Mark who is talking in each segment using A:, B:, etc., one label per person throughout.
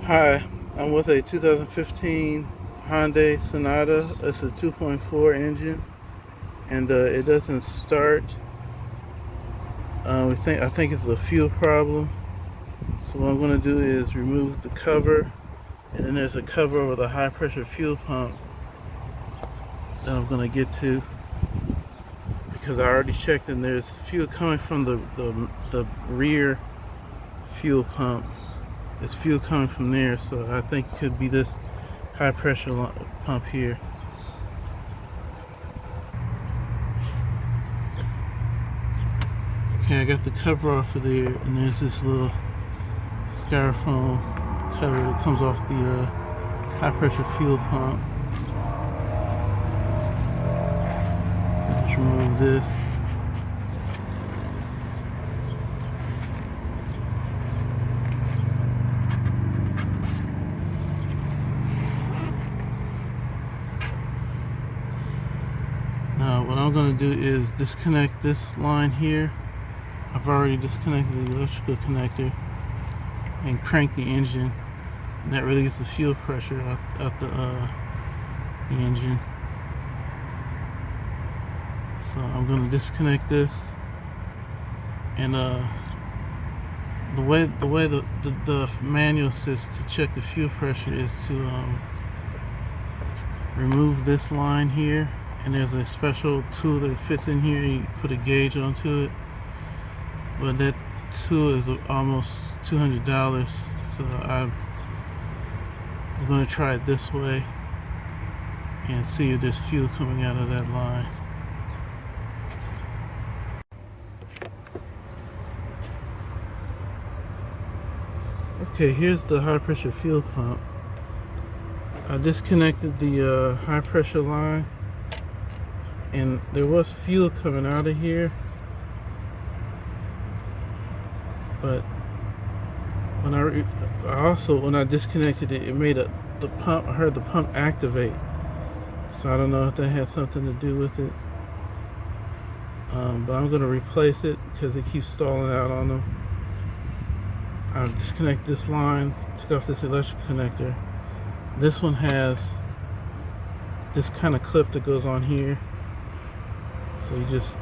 A: Hi, I'm with a 2015 Hyundai Sonata. It's a 2.4 engine, and it doesn't start. I think it's a fuel problem. So what I'm going to do is remove the cover, and then there's a cover over the high pressure fuel pump that I'm going to get to because I already checked, and there's fuel coming from the rear fuel pump. There's fuel coming from there, so I think it could be this high pressure pump here. Okay, I got the cover off of there, and there's this little styrofoam cover that comes off the high pressure fuel pump. I'll just remove this. Now what I'm going to do is disconnect this line here. I've already disconnected the electrical connector and crank the engine, and that relieves the fuel pressure out the engine. So I'm going to disconnect this, and the way the manual says to check the fuel pressure is to remove this line here, and there's a special tool that fits in here. You put a gauge onto it, but that tool is almost $200, so I'm going to try it this way and see if there's fuel coming out of that line. Okay, here's the high pressure fuel pump. I disconnected the high pressure line, and there was fuel coming out of here, but when I disconnected it, it made the pump. I heard the pump activate, so I don't know if that had something to do with it. But I'm gonna replace it because it keeps stalling out on them. I'll disconnect this line, took off this electrical connector. This one has this kind of clip that goes on here. So you just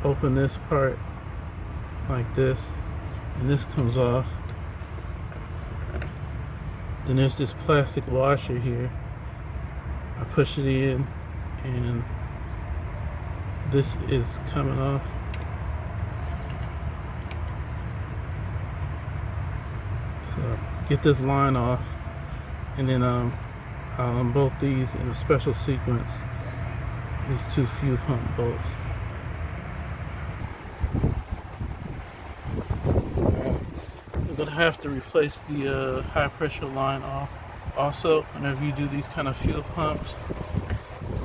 A: open this part like this, and this comes off. Then there's this plastic washer here. I push it in, and this is coming off. So get this line off, and then I'll unbolt these in a special sequence. These two fuel pump bolts. You're gonna have to replace the high pressure line off also whenever you do these kind of fuel pumps.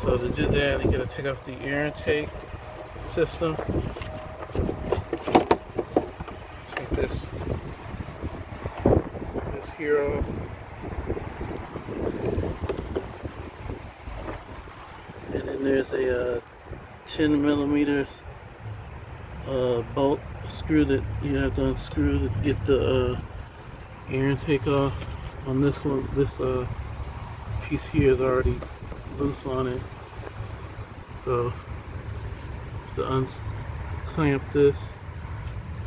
A: So to do that, you gotta take off the air intake system. Take this here off. And then there's a 10 millimeter bolt screw that you have to unscrew to get the air intake off. On this one, this piece here is already loose on it, so to unclamp this,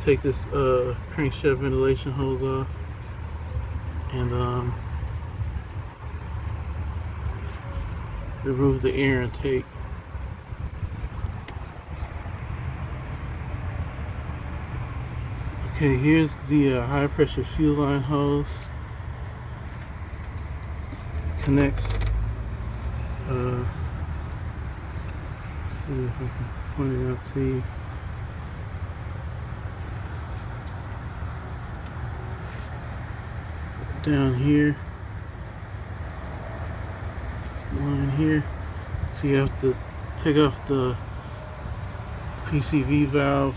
A: take this crankshaft ventilation hose off, and remove the air intake. Okay, here's the high pressure fuel line hose. Connects. Let's see if I can point it out to you. Down here. This line here. So you have to take off the PCV valve.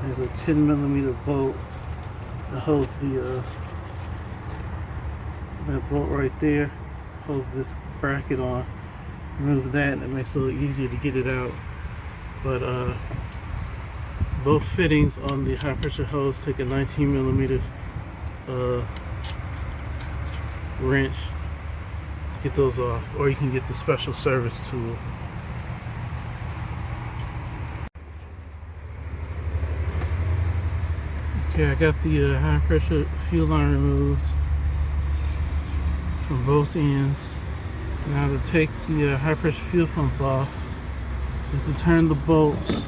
A: There's a 10 millimeter bolt that holds the that bolt right there, holds this bracket on. Remove that, and it makes it a little easier to get it out. But both fittings on the high pressure hose take a 19 millimeter wrench to get those off, or you can get the special service tool. Okay, I got the high pressure fuel line removed from both ends. Now to take the high pressure fuel pump off is to turn the bolts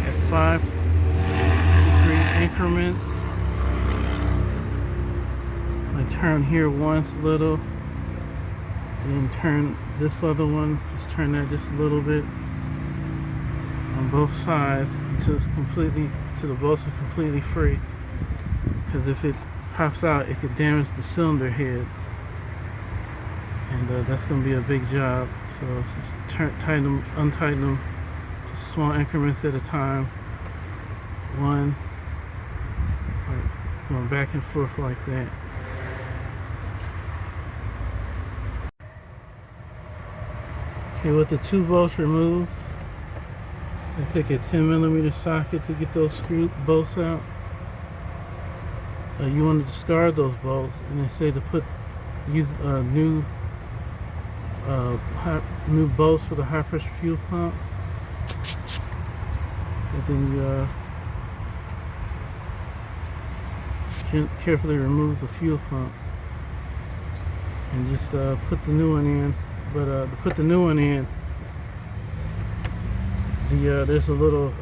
A: at 5-degree increments. I turn here once a little, and then turn this other one, just turn that just a little bit on both sides until the bolts are completely free. Because if it pops out, it could damage the cylinder head, and that's going to be a big job. So just tighten them, untighten them, just small increments at a time. One, like going back and forth like that. Okay, with the two bolts removed, I take a 10 millimeter socket to get those bolts out. You want to discard those bolts, and they say to use new bolts for the high pressure fuel pump. And then you carefully remove the fuel pump and just put the new one in. But to put the new one in, there's a little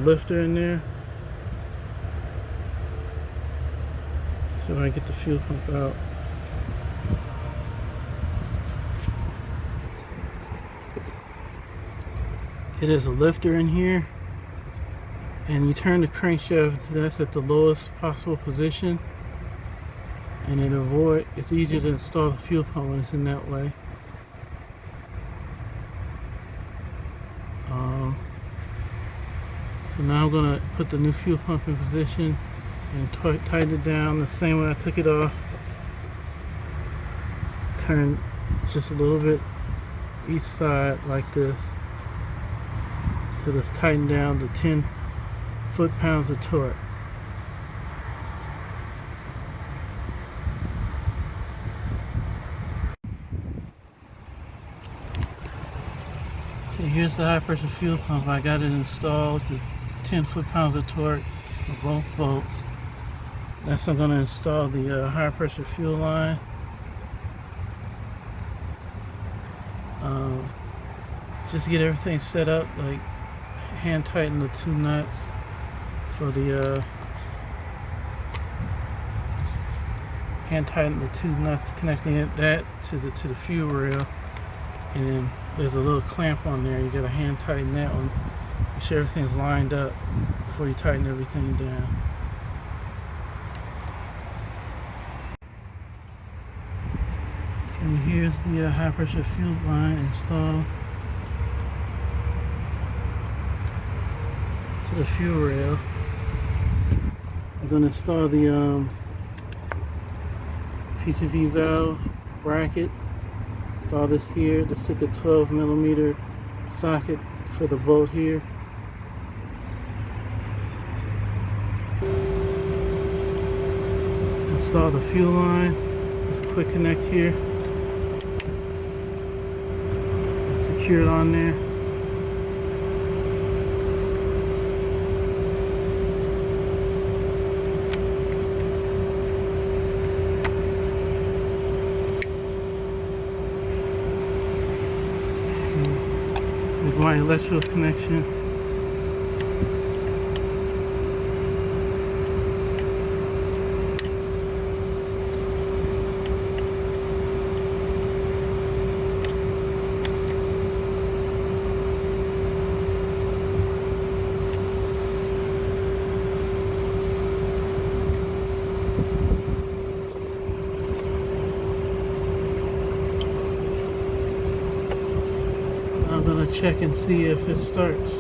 A: lifter in there. So when I get the fuel pump out, it is a lifter in here, and you turn the crankshaft that's at the lowest possible position, and it's easier to install the fuel pump when it's in that way. So now I'm going to put the new fuel pump in position and tighten it down the same way I took it off. Turn just a little bit each side like this till it's tightened down to 10 foot-pounds of torque. Okay, here's the high pressure fuel pump. I got it installed to 10 foot-pounds of torque for both bolts. Next I'm going to install the high pressure fuel line. Just get everything set up, like hand tighten the two nuts for the connecting that to the fuel rail, and then there's a little clamp on there. You got to hand tighten that one. Make sure everything's lined up before you tighten everything down. Okay, here's the high pressure fuel line installed to the fuel rail. I'm going to install the PCV valve bracket. Install this here. Let's take a 12 millimeter socket for the bolt here. Install the fuel line. Just quick connect here. And secure it on there. With my electrical connection. I'm going to check and see if it starts.